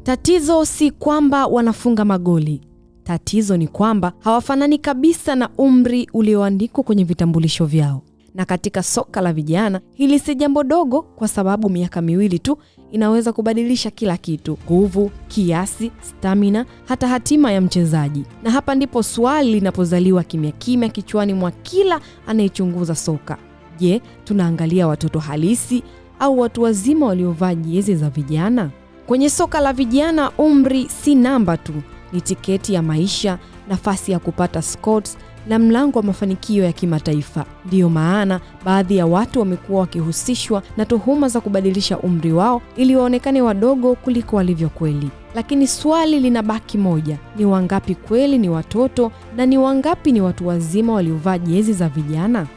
Tatizo si kwamba wanafunga magoli. Tatizo ni kwamba hawafanani kabisa na umri ulioandikwa kwenye vitambulisho vyao. Na katika soka la vijana, hili si jambo dogo kwa sababu miaka miwili tu inaweza kubadilisha kila kitu: nguvu, kiasi, stamina, hata hatima ya mchezaji. Na hapa ndipo swali linapozaliwa kimya kimya kichwani mwa kila anayechunguza soka. Je, tunaangalia watoto halisi au watu wazima waliovaa jezi za vijana? Kwenye soka la vijana, umri si namba tu, ni tiketi ya maisha, nafasi ya kupata scouts na mlango wa mafanikio ya kimataifa. Ndiyo maana baadhi ya watu wamekuwa wakihusishwa na tuhuma za kubadilisha umri wao ili waonekane wadogo kuliko walivyo kweli. Lakini swali linabaki moja: ni wangapi kweli ni watoto na ni wangapi ni watu wazima waliovaa jezi za vijana?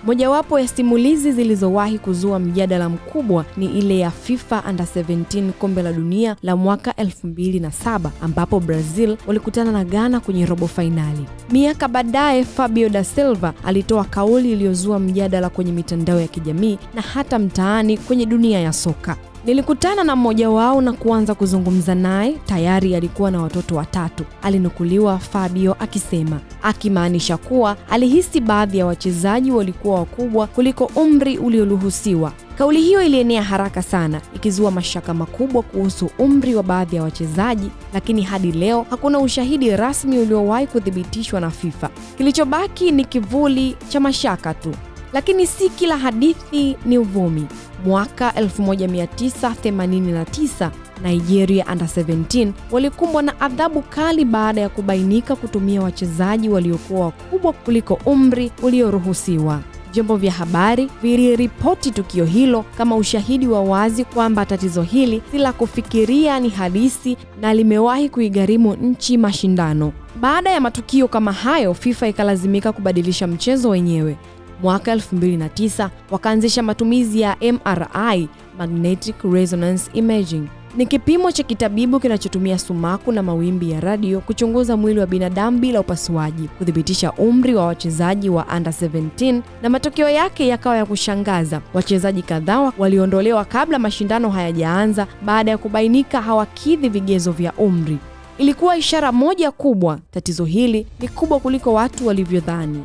Mojawapo ya simulizi zilizowahi kuzua mjadala mkubwa ni ile ya FIFA Under 17 kombe la dunia la mwaka 2007 ambapo Brazil walikutana na Ghana kwenye robo finali. Miaka baadaye, Fabio da Silva alitoa kauli iliyozua mjadala kwenye mitandao ya kijamii na hata mtaani kwenye dunia ya soka. Nilikutana na mmoja wao na kuanza kuzungumza naye. Tayari alikuwa na watoto 3. Alinukuliwa Fabio akisema, akimaanisha kuwa alihisi baadhi ya wachezaji walikuwa wakubwa kuliko umri ulioruhusiwa. Kauli hiyo ilienea haraka sana, ikizua mashaka makubwa kuhusu umri wa baadhi ya wachezaji, lakini hadi leo hakuna ushahidi rasmi uliowahi kuthibitishwa na FIFA. Kilichobaki ni kivuli cha mashaka tu. Lakini si kila hadithi ni uvumi. Mwaka 1989, Nigeria Under 17 walikumbwa na adhabu kali baada ya kubainika kutumia wachezaji waliokuwa wakubwa kuliko umri ulioruhusiwa. Vyombo vya habari viliripoti tukio hilo kama ushahidi wa wazi kwamba tatizo hili si la kufikiria, ni halisi na limewahi kuigharimu nchi mashindano. Baada ya matukio kama hayo, FIFA ikalazimika kubadilisha mchezo wenyewe. Mwaka 2009 wakaanzisha matumizi ya MRI, Magnetic Resonance Imaging. Ni kipimo cha kitabibu kinachotumia sumaku na mawimbi ya radio kuchunguza mwili wa binadamu bila upasuaji, kudhibitisha umri wa wachezaji wa Under 17, na matokeo yake yakawa ya kushangaza. Wachezaji kadhaa waliondolewa kabla mashindano hayajaanza baada ya kubainika hawakidhi vigezo vya umri. Ilikuwa ishara moja kubwa: tatizo hili ni kubwa kuliko watu walivyodhani.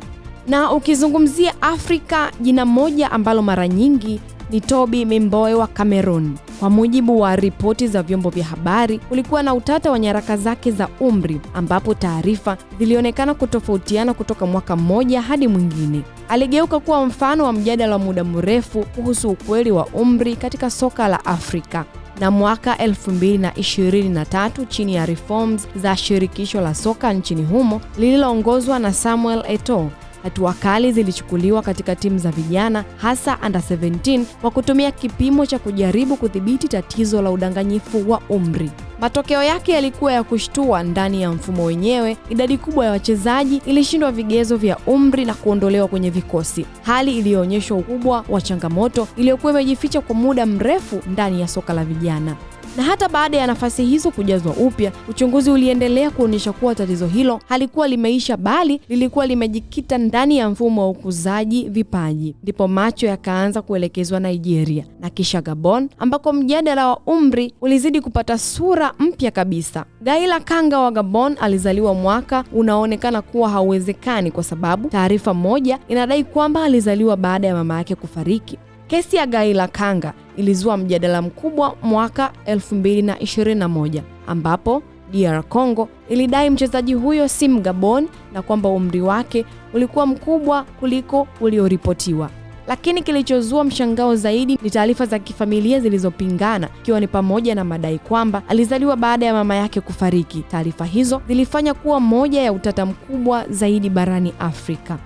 Na ukizungumzia Afrika, jina moja ambalo mara nyingi ni Toby Mimboe wa Cameroon. Kwa mujibu wa ripoti za vyombo vya habari, kulikuwa na utata wa nyaraka zake za umri, ambapo taarifa zilionekana kutofautiana kutoka mwaka mmoja hadi mwingine. Aligeuka kuwa mfano wa mjadala wa muda mrefu kuhusu ukweli wa umri katika soka la Afrika. Na mwaka 2023, chini ya reforms za shirikisho la soka nchini humo lililoongozwa na Samuel Eto'o, hatua kali zilichukuliwa katika timu za vijana, hasa Under 17, kwa kutumia kipimo cha kujaribu kudhibiti tatizo la udanganyifu wa umri. Matokeo yake yalikuwa ya kushtua. Ndani ya mfumo wenyewe, idadi kubwa ya wachezaji ilishindwa vigezo vya umri na kuondolewa kwenye vikosi, hali iliyoonyesha ukubwa wa changamoto iliyokuwa imejificha kwa muda mrefu ndani ya soka la vijana. Na hata baada ya nafasi hizo kujazwa upya, uchunguzi uliendelea kuonyesha kuwa tatizo hilo halikuwa limeisha, bali lilikuwa limejikita ndani ya mfumo wa ukuzaji vipaji. Ndipo macho yakaanza kuelekezwa Nigeria na kisha Gabon, ambako mjadala wa umri ulizidi kupata sura mpya kabisa. Gaila Kanga wa Gabon alizaliwa mwaka unaonekana kuwa hauwezekani kwa sababu taarifa moja inadai kwamba alizaliwa baada ya mama yake kufariki. Kesi ya Gaila Kanga ilizua mjadala mkubwa mwaka 2021 ambapo DR Congo ilidai mchezaji huyo si Mgabon na kwamba umri wake ulikuwa mkubwa kuliko ulioripotiwa. Lakini kilichozua mshangao zaidi ni taarifa za kifamilia zilizopingana, ikiwa ni pamoja na madai kwamba alizaliwa baada ya mama yake kufariki. Taarifa hizo zilifanya kuwa moja ya utata mkubwa zaidi barani Afrika.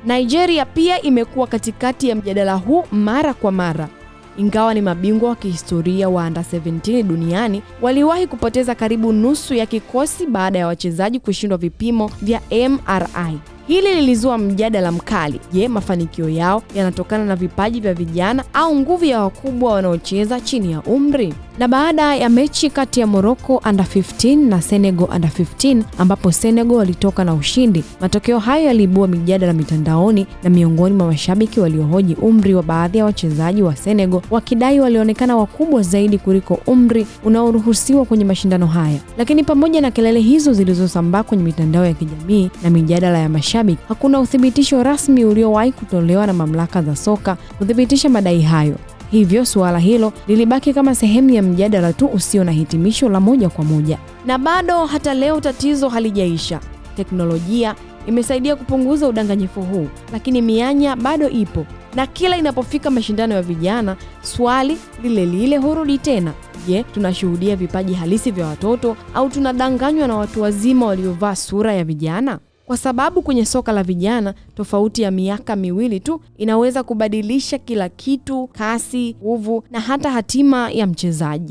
Nigeria pia imekuwa katikati ya mjadala huu mara kwa mara. Ingawa ni mabingwa wa kihistoria wa Under 17 duniani, waliwahi kupoteza karibu nusu ya kikosi baada ya wachezaji kushindwa vipimo vya MRI. Hili lilizua mjadala mkali. Je, mafanikio yao yanatokana na vipaji vya vijana au nguvu ya wakubwa wanaocheza chini ya umri? Na baada ya mechi kati ya Morocco Under 15 na Senegal Under 15 ambapo Senegal walitoka na ushindi, matokeo hayo yaliibua mijadala mitandaoni na miongoni mwa mashabiki waliohoji umri wa baadhi ya wachezaji wa Senegal, wakidai walionekana wakubwa zaidi kuliko umri unaoruhusiwa kwenye mashindano haya. Lakini pamoja na kelele hizo zilizosambaa kwenye mitandao ya kijamii na mijadala ya mashabiki, hakuna uthibitisho rasmi uliowahi kutolewa na mamlaka za soka kuthibitisha madai hayo. Hivyo suala hilo lilibaki kama sehemu ya mjadala tu usio na hitimisho la moja kwa moja. Na bado hata leo tatizo halijaisha. Teknolojia imesaidia kupunguza udanganyifu huu, lakini mianya bado ipo. Na kila inapofika mashindano ya vijana, swali lile hurudi tena. Je, tunashuhudia vipaji halisi vya watoto au tunadanganywa na watu wazima waliovaa sura ya vijana? Kwa sababu kwenye soka la vijana, tofauti ya miaka miwili tu inaweza kubadilisha kila kitu: kasi, nguvu na hata hatima ya mchezaji.